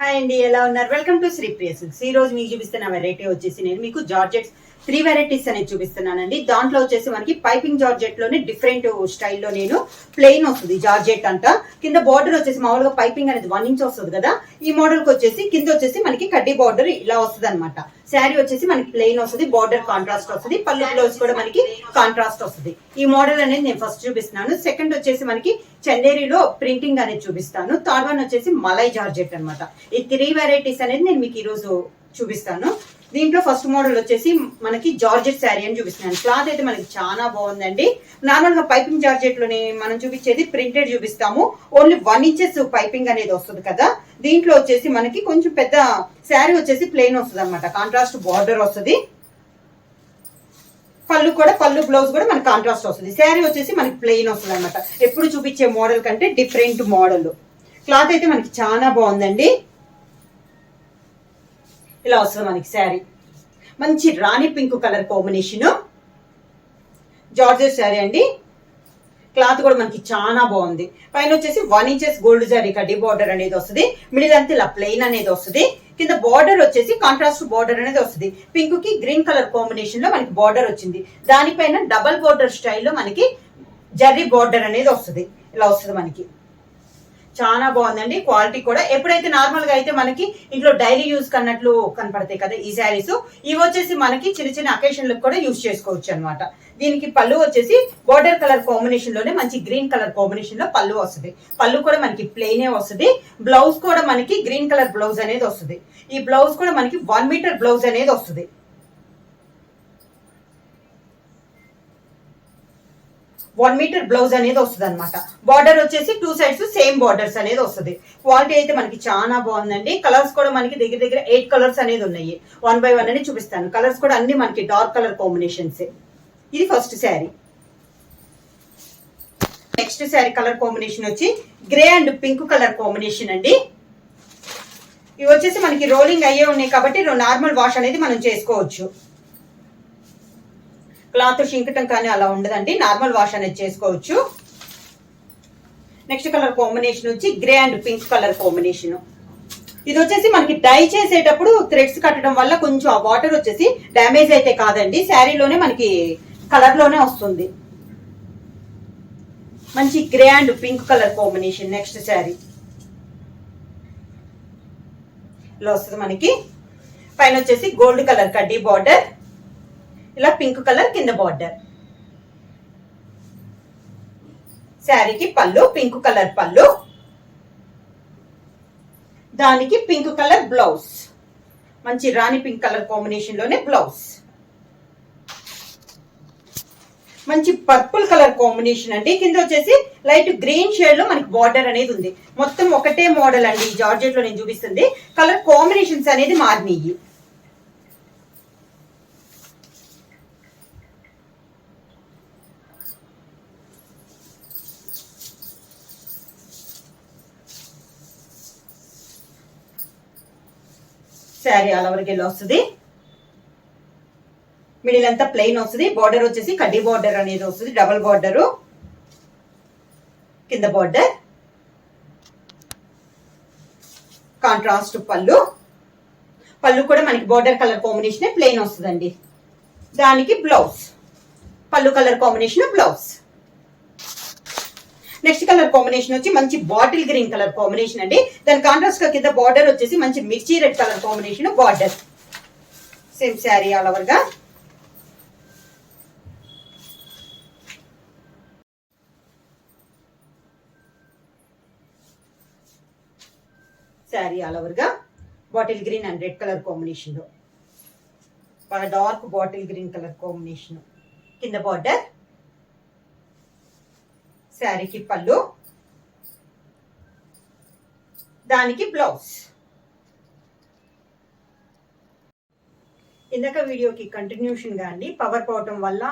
Hi అండి, ఎలా ఉన్నారు? Welcome to Sri Priya Silks. ఈ రోజు మీకు చూపిస్తున్న వెరైటీ వచ్చేసి నేను మీకు జార్జెట్స్ 3 వెరైటీస్ అనేది చూపిస్తున్నానండి. దాంట్లో వచ్చేసి మనకి పైపింగ్ జార్జెట్ లోనే డిఫరెంట్ స్టైల్లో నేను ప్లెయిన్ వస్తుంది జార్జెట్ అంట. కింద బార్డర్ వచ్చేసి మామూలుగా పైపింగ్ అనేది 1 ఇంచ్ వస్తుంది కదా, ఈ మోడల్ కి వచ్చేసి కింద వచ్చేసి మనకి కడ్డీ బార్డర్ ఇలా వస్తుంది అనమాట. శారీ వచ్చేసి మనకి ప్లెయిన్ వస్తుంది, బార్డర్ కాంట్రాస్ట్ వస్తుంది, పళ్ళు బ్లౌజ్ కూడా మనకి కాంట్రాస్ట్ వస్తుంది. ఈ మోడల్ అనేది నేను ఫస్ట్ చూపిస్తున్నాను. సెకండ్ వచ్చేసి మనకి చందేరిలో ప్రింటింగ్ అనేది చూపిస్తాను. థర్డ్ వన్ వచ్చేసి మలై జార్జెట్ అనమాట. ఈ 3 వెరైటీస్ అనేది నేను మీకు ఈ రోజు చూపిస్తాను. దీంట్లో ఫస్ట్ మోడల్ వచ్చేసి మనకి జార్జెట్ శారీ అని చూపిస్తున్నాను. క్లాత్ అయితే మనకి చాలా బాగుందండి. నార్మల్ గా పైపింగ్ జార్జెట్ లోనే మనం చూపించేది ప్రింటెడ్ చూపిస్తాము. ఓన్లీ 1 ఇంచెస్ పైపింగ్ అనేది వస్తుంది కదా. దీంట్లో వచ్చేసి మనకి కొంచెం పెద్ద శారీ వచ్చేసి ప్లెయిన్ వస్తుంది అనమాట. కాంట్రాస్ట్ బార్డర్ వస్తుంది, పళ్ళు బ్లౌజ్ కూడా మనకి కాంట్రాస్ట్ వస్తుంది. శారీ వచ్చేసి మనకి ప్లెయిన్ వస్తుంది అనమాట. ఎప్పుడు చూపించే మోడల్ కంటే డిఫరెంట్ మోడల్. క్లాత్ అయితే మనకి చాలా బాగుందండి. ఇలా వస్తుంది మనకి శారీ. మంచి rani pink colour combination georgette sari అండి. క్లాత్ కూడా మనకి చాలా బాగుంది. పైన వచ్చేసి 1 ఇంచెస్ గోల్డ్ జరీ కడ్డీ బార్డర్ అనేది వస్తుంది. మిడిల్ అంతా ఇలా ప్లెయిన్ అనేది వస్తుంది. కింద బార్డర్ వచ్చేసి కాంట్రాస్ట్ బార్డర్ అనేది వస్తుంది. పింక్ కి గ్రీన్ కలర్ కాంబినేషన్ లో మనకి బార్డర్ వచ్చింది. దానిపైన డబల్ బార్డర్ స్టైల్లో మనకి జరీ బార్డర్ అనేది వస్తుంది. ఇలా వస్తుంది మనకి. చాలా బాగుందండి. క్వాలిటీ కూడా ఎప్పుడైతే నార్మల్ గా అయితే మనకి ఇంట్లో డైలీ యూజ్ కన్నట్లు కనపడతాయి కదా ఈ శారీస్, ఇవి వచ్చేసి మనకి చిన్న చిన్న అకేషన్లకు కూడా యూజ్ చేసుకోవచ్చు అనమాట. దీనికి పళ్ళు వచ్చేసి బార్డర్ కలర్ కాంబినేషన్ లోనే మంచి గ్రీన్ కలర్ కాంబినేషన్ లో పళ్ళు వస్తుంది. పళ్ళు కూడా మనకి ప్లెయినే వస్తుంది. బ్లౌజ్ కూడా మనకి గ్రీన్ కలర్ బ్లౌజ్ అనేది వస్తుంది. ఈ బ్లౌజ్ కూడా మనకి 1 మీటర్ బ్లౌజ్ అనేది వస్తుంది. 1 మీటర్ బ్లౌజ్ అనేది వస్తుంది అనమాట. బార్డర్ వచ్చేసి 2 సైడ్స్ సేమ్ బార్డర్స్ అనేది వస్తుంది. క్వాలిటీ అయితే మనకి చాలా బాగుందండి. కలర్స్ కూడా మనకి దగ్గర దగ్గర 8 కలర్స్ అనేది ఉన్నాయి. 1 by 1 అని చూపిస్తాను. కలర్స్ కూడా అన్ని మనకి డార్క్ కలర్ కాంబినేషన్స్. ఇది first sari. Next sari colour combination వచ్చి grey and pink colour combination అండి. ఇవి వచ్చేసి మనకి రోలింగ్ అయ్యే ఉన్నాయి కాబట్టి నార్మల్ వాష్ అనేది మనం చేసుకోవచ్చు. క్లాత్ షింకటం కానీ అలా ఉండదండి, నార్మల్ వాష్ అనేది చేసుకోవచ్చు. నెక్స్ట్ కలర్ కాంబినేషన్ వచ్చి grey and pink colour combination. ఇది వచ్చేసి మనకి డై చేసేటప్పుడు థ్రెడ్స్ కట్టడం వల్ల కొంచెం ఆ వాటర్ వచ్చేసి డ్యామేజ్ అయితే కాదండి, శారీలోనే మనకి కలర్ లోనే వస్తుంది. మంచి grey and pink colour combination. Next sari ఇలా వస్తుంది మనకి. పైన వచ్చేసి గోల్డ్ కలర్ కడ్డీ బార్డర్, ఇలా పింక్ కలర్ కింద బార్డర్. శారీకి పళ్ళు పింక్ కలర్ పళ్ళు, దానికి పింక్ కలర్ బ్లౌజ్. మంచి రాణి పింక్ కలర్ కాంబినేషన్ లోనే బ్లౌజ్. మంచి పర్పుల్ కలర్ కాంబినేషన్ అండి. కింద వచ్చేసి లైట్ గ్రీన్ షేడ్ లో మనకి బార్డర్ అనేది ఉంది. మొత్తం ఒకటే మోడల్ అండి జార్జెట్ లో నేను చూపిస్తుంది. కలర్ కాంబినేషన్స్ అనేది మారినాయి. శారీ ఆల్ ఓవర్ కి వస్తుంది. మిడిల్ అంతా ప్లెయిన్ వస్తుంది. బార్డర్ వచ్చేసి కడ్డీ బార్డర్ అనేది వస్తుంది, డబుల్ బార్డర్. కింద బార్డర్, కాంట్రాస్ట్ పళ్ళు కూడా మనకి బార్డర్ కలర్ కాంబినేషన్ ప్లెయిన్ వస్తుందండి. దానికి బ్లౌజ్ పళ్ళు colour combination blouse. Next colour combination వచ్చి మంచి బాటిల్ గ్రీన్ కలర్ కాంబినేషన్ అండి. దాని కాంట్రాస్ట్ గా కింద బార్డర్ వచ్చేసి మంచి మిర్చి red colour combination border. Same sari all over గా. శారీ ఆల్ ఓవర్ గా bottle green and red colour combination లో బాగా dark bottle green colour combination. కింద బార్డర్, శారీకి పళ్ళు, దానికి బ్లౌజ్. ఇందాక వీడియోకి కంటిన్యూషన్ గా అండి పవర్ పోవటం వల్ల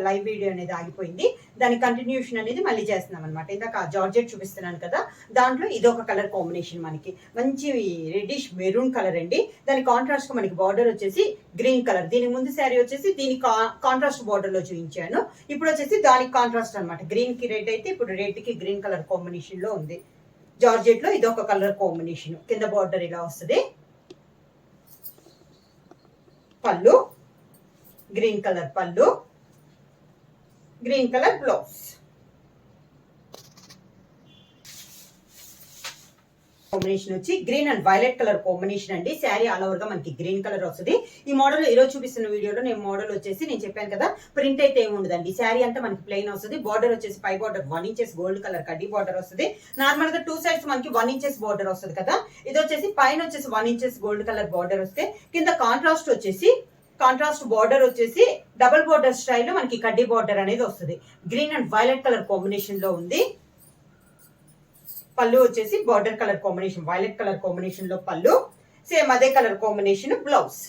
లైవ్ వీడియో అనేది ఆగిపోయింది. దాని కంటిన్యూషన్ అనేది మళ్ళీ చేస్తున్నాం అనమాట. ఇందాక జార్జెట్ చూపిస్తున్నాను కదా, దాంట్లో ఇదొక కలర్ కాంబినేషన్ మనకి మంచి రెడ్డిష్ మెరూన్ కలర్ అండి. దాని కాంట్రాస్ట్ గా మనకి బార్డర్ వచ్చేసి గ్రీన్ కలర్. దీని ముందు శారీ వచ్చేసి దీని కాంట్రాస్ట్ బార్డర్ లో చూపించాను. ఇప్పుడు వచ్చేసి దానికి కాంట్రాస్ట్ అనమాట. గ్రీన్ కి రెడ్ అయితే ఇప్పుడు రెడ్ కి గ్రీన్ కలర్ కాంబినేషన్ లో ఉంది. జార్జెట్ లో ఇది ఒక కలర్ కాంబినేషన్. కింద బార్డర్ ఇలా వస్తుంది. పళ్ళు గ్రీన్ కలర్ పళ్ళు, గ్రీన్ కలర్ బ్లౌజ్. కాంబినేషన్ వచ్చి green and violet colour combination అండి. శారీ ఆల్ ఓవర్ గా మనకి గ్రీన్ కలర్ వస్తుంది. ఈ మోడల్ ఈరోజు చూపిస్తున్న వీడియోలో నేను మోడల్ వచ్చేసి నేను చెప్పాను కదా, ప్రింట్ అయితే ఏమి ఉండదండి. శారీ అంతా మనకి ప్లెయిన్ వస్తుంది. బార్డర్ వచ్చేసి పై బార్డర్ 1 ఇంచెస్ గోల్డ్ కలర్ కడ్డీ బార్డర్ వస్తుంది. నార్మల్ గా 2 సైడ్స్ మనకి 1 ఇంచెస్ బార్డర్ వస్తుంది కదా. ఇది వచ్చేసి పైన వచ్చేసి 1 ఇంచెస్ గోల్డ్ కలర్ బార్డర్ వస్తే కింద కాంట్రాస్ట్ బార్డర్ వచ్చేసి డబుల్ బార్డర్ స్టైల్ మనకి కడ్డీ బార్డర్ అనేది వస్తుంది. Green and violet colour combination లో ఉంది. పళ్ళు వచ్చేసి border colour combination violet colour combination లో పళ్ళు, సేమ్ అదే colour combination blouse.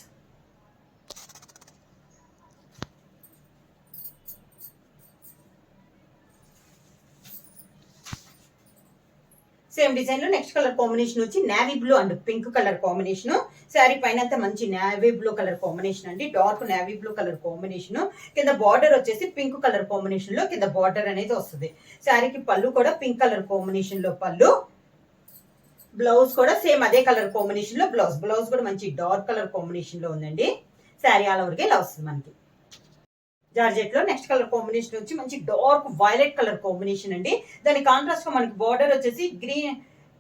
Same design లో నెక్స్ట్ కలర్ కాంబినేషన్ వచ్చి navy blue and pink colour combination. Sari పైన అంతా మంచి నేవీ బ్లూ కలర్ కాంబినేషన్ అండి. Dark navy blue colour combination. కింద బార్డర్ వచ్చేసి పింక్ కలర్ కాంబినేషన్ లో కింద బార్డర్ అనేది వస్తుంది. శారీకి పళ్ళు కూడా పింక్ కలర్ కాంబినేషన్ లో పళ్ళు, బ్లౌజ్ కూడా సేమ్ అదే కలర్ కాంబినేషన్ లో బ్లౌజ్ కూడా మంచి డార్క్ కలర్ కాంబినేషన్ లో ఉందండి. శారీ ఆల్ ఓవర్గా ఇలా వస్తుంది మనకి. జార్జెట్ లో నెక్స్ట్ కలర్ కాంబినేషన్ వచ్చి మంచి డార్క్ వైలెట్ కలర్ కాంబినేషన్ అండి. దాని కాంట్రాస్ట్ గా మనకి బార్డర్ వచ్చేసి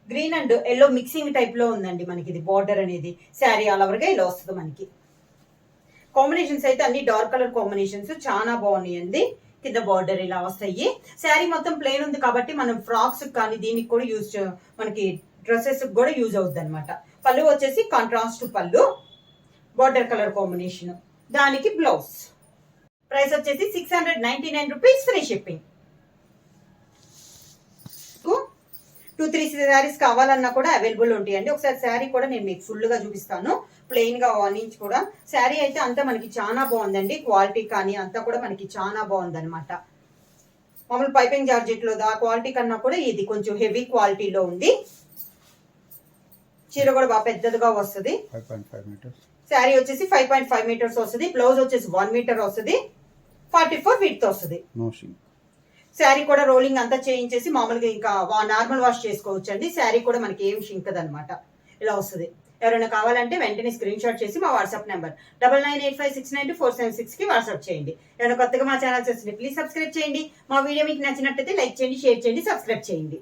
green and yellow mixing type లో ఉందండి మనకి ఇది బార్డర్ అనేది. శారీ ఆల్ ఓవర్ గా ఇలా వస్తుంది మనకి. కాంబినేషన్స్ అయితే అన్ని డార్క్ కలర్ కాంబినేషన్స్ చాలా బాగున్నాయండి. కింద బార్డర్ ఇలా వస్తాయి. శారీ మొత్తం ప్లెయిన్ ఉంది కాబట్టి మనం ఫ్రాక్స్ కానీ దీనికి కూడా మనకి డ్రెస్సెస్ కూడా యూజ్ అవుద్ది అనమాట. పళ్ళు వచ్చేసి కాంట్రాస్ట్ పళ్ళు, బార్డర్ కలర్ కాంబినేషన్, దానికి బ్లౌజ్. ప్రైస్ వచ్చేసి 699 రూపీస్, ఫ్రీ షిప్పింగ్. 2-3 శారీస్ కావాలన్నా కూడా అవైలబుల్ ఉంటాయండి. ఒకసారి శారీ కూడా నేను మీకు ఫుల్ గా చూపిస్తాను, ప్లెయిన్ గా 1 ఇంచ్ కూడా. శారీ అయితే అంతా మనకి చాలా బాగుందండి. క్వాలిటీ కానీ అంతా కూడా మనకి చాలా బాగుంది అనమాట. మామూలు పైపింగ్ జార్జెట్ లో క్వాలిటీ కన్నా కూడా ఇది కొంచెం హెవీ క్వాలిటీలో ఉంది. చీర కూడా బాగా పెద్దదిగా వస్తుంది. 5.5 మీటర్స్. శారీ వచ్చేసి 5.5 మీటర్స్ వస్తుంది. బ్లౌజ్ వచ్చేసి 1 మీటర్ వస్తుంది. 44 విడ్త్ వస్తుంది. శారీ కూడా రోలింగ్ అంతా చేయించేసి మామూలుగా ఇంకా నార్మల్ వాష్ చేసుకోవచ్చు అండి. శారీ కూడా మనకి ఏం షింకదు అనమాట. ఇలా వస్తుంది. ఎవరైనా కావాలంటే వెంటనే స్క్రీన్ షాట్ చేసి మా వాట్సాప్ నెంబర్ 9985692476 కి వాట్సాప్ చేయండి. ఎవరైనా కొత్తగా మా ఛానల్ చూస్తే ప్లీజ్ సబ్స్క్రైబ్ చేయండి. మా వీడియో మీకు నచ్చినట్టయితే లైక్ చేయండి, షేర్ చేయండి, సబ్స్క్రైబ్ చేయండి.